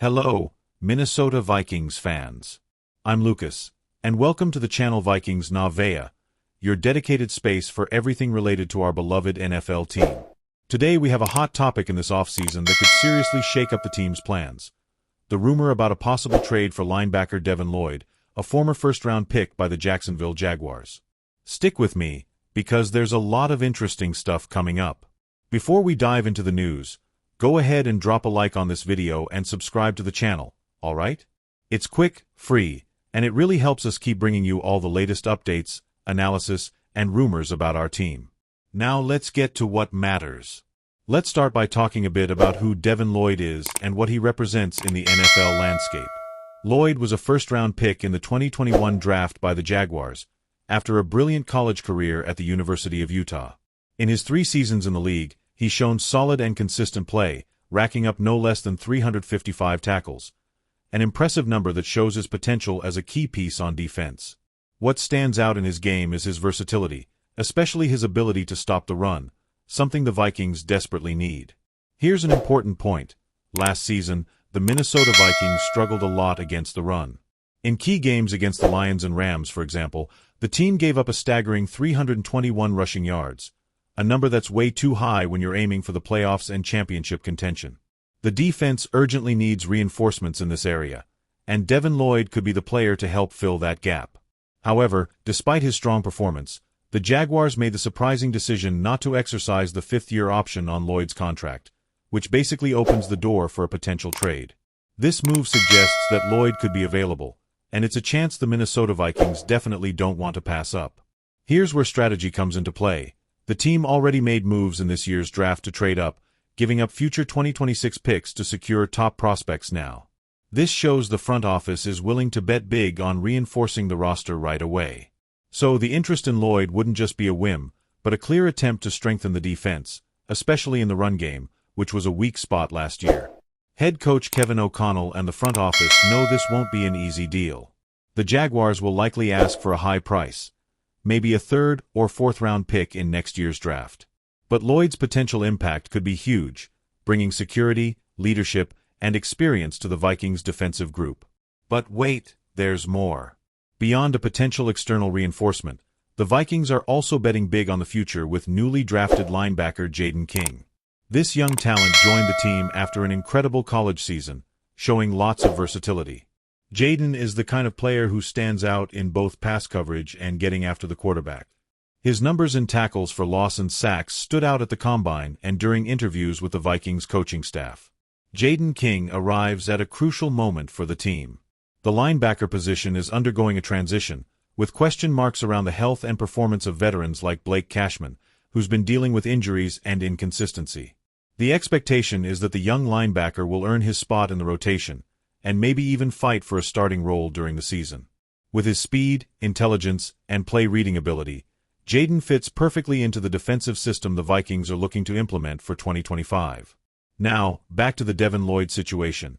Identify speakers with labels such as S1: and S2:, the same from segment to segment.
S1: Hello, Minnesota Vikings fans. I'm Lucas, and welcome to the channel Vikings Na Veia, your dedicated space for everything related to our beloved NFL team. Today we have a hot topic in this offseason that could seriously shake up the team's plans. The rumor about a possible trade for linebacker Devin Lloyd, a former first-round pick by the Jacksonville Jaguars. Stick with me, because there's a lot of interesting stuff coming up. Before we dive into the news, go ahead and drop a like on this video and subscribe to the channel, alright? It's quick, free, and it really helps us keep bringing you all the latest updates, analysis, and rumors about our team. Now let's get to what matters. Let's start by talking a bit about who Devin Lloyd is and what he represents in the NFL landscape. Lloyd was a first-round pick in the 2021 draft by the Jaguars, after a brilliant college career at the University of Utah. In his 3 seasons in the league, he's shown solid and consistent play, racking up no less than 355 tackles, an impressive number that shows his potential as a key piece on defense. What stands out in his game is his versatility, especially his ability to stop the run, something the Vikings desperately need. Here's an important point. Last season, the Minnesota Vikings struggled a lot against the run. In key games against the Lions and Rams, for example, the team gave up a staggering 321 rushing yards, a number that's way too high when you're aiming for the playoffs and championship contention. The defense urgently needs reinforcements in this area, and Devin Lloyd could be the player to help fill that gap. However, despite his strong performance, the Jaguars made the surprising decision not to exercise the 5th-year option on Lloyd's contract, which basically opens the door for a potential trade. This move suggests that Lloyd could be available, and it's a chance the Minnesota Vikings definitely don't want to pass up. Here's where strategy comes into play. The team already made moves in this year's draft to trade up, giving up future 2026 picks to secure top prospects now. This shows the front office is willing to bet big on reinforcing the roster right away. So the interest in Lloyd wouldn't just be a whim, but a clear attempt to strengthen the defense, especially in the run game, which was a weak spot last year. Head coach Kevin O'Connell and the front office know this won't be an easy deal. The Jaguars will likely ask for a high price, maybe a 3rd or 4th-round pick in next year's draft. But Lloyd's potential impact could be huge, bringing security, leadership, and experience to the Vikings' defensive group. But wait, there's more. Beyond a potential external reinforcement, the Vikings are also betting big on the future with newly drafted linebacker Jaden King. This young talent joined the team after an incredible college season, showing lots of versatility. Jaden is the kind of player who stands out in both pass coverage and getting after the quarterback. His numbers in tackles for loss and sacks stood out at the combine and during interviews with the Vikings coaching staff. Jaden King arrives at a crucial moment for the team. The linebacker position is undergoing a transition, with question marks around the health and performance of veterans like Blake Cashman, who's been dealing with injuries and inconsistency. The expectation is that the young linebacker will earn his spot in the rotation, and maybe even fight for a starting role during the season. With his speed, intelligence, and play-reading ability, Jaden fits perfectly into the defensive system the Vikings are looking to implement for 2025. Now, back to the Devin Lloyd situation.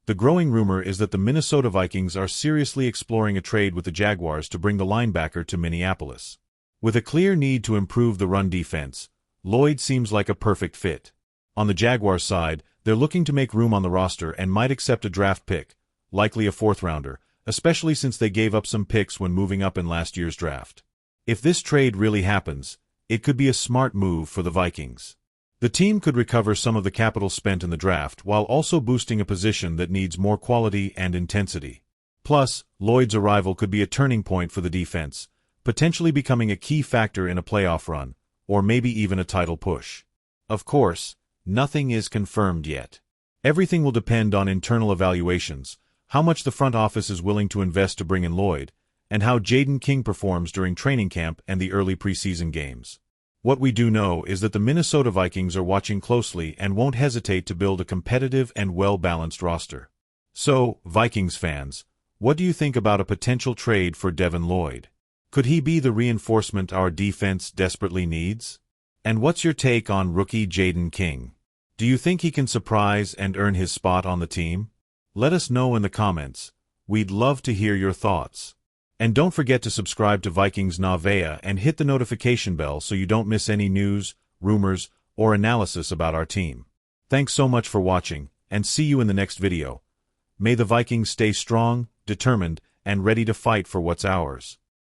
S1: The growing rumor is that the Minnesota Vikings are seriously exploring a trade with the Jaguars to bring the linebacker to Minneapolis. With a clear need to improve the run defense, Lloyd seems like a perfect fit. On the Jaguars side, they're looking to make room on the roster and might accept a draft pick, likely a 4th-rounder, especially since they gave up some picks when moving up in last year's draft. If this trade really happens, it could be a smart move for the Vikings. The team could recover some of the capital spent in the draft while also boosting a position that needs more quality and intensity. Plus, Lloyd's arrival could be a turning point for the defense, potentially becoming a key factor in a playoff run, or maybe even a title push. Of course, nothing is confirmed yet. Everything will depend on internal evaluations, how much the front office is willing to invest to bring in Lloyd, and how Jaden King performs during training camp and the early preseason games. What we do know is that the Minnesota Vikings are watching closely and won't hesitate to build a competitive and well-balanced roster. So, Vikings fans, what do you think about a potential trade for Devin Lloyd? Could he be the reinforcement our defense desperately needs? And what's your take on rookie Jaden King? Do you think he can surprise and earn his spot on the team? Let us know in the comments. We'd love to hear your thoughts. And don't forget to subscribe to Vikings Na Veia and hit the notification bell so you don't miss any news, rumors, or analysis about our team. Thanks so much for watching, and see you in the next video. May the Vikings stay strong, determined, and ready to fight for what's ours.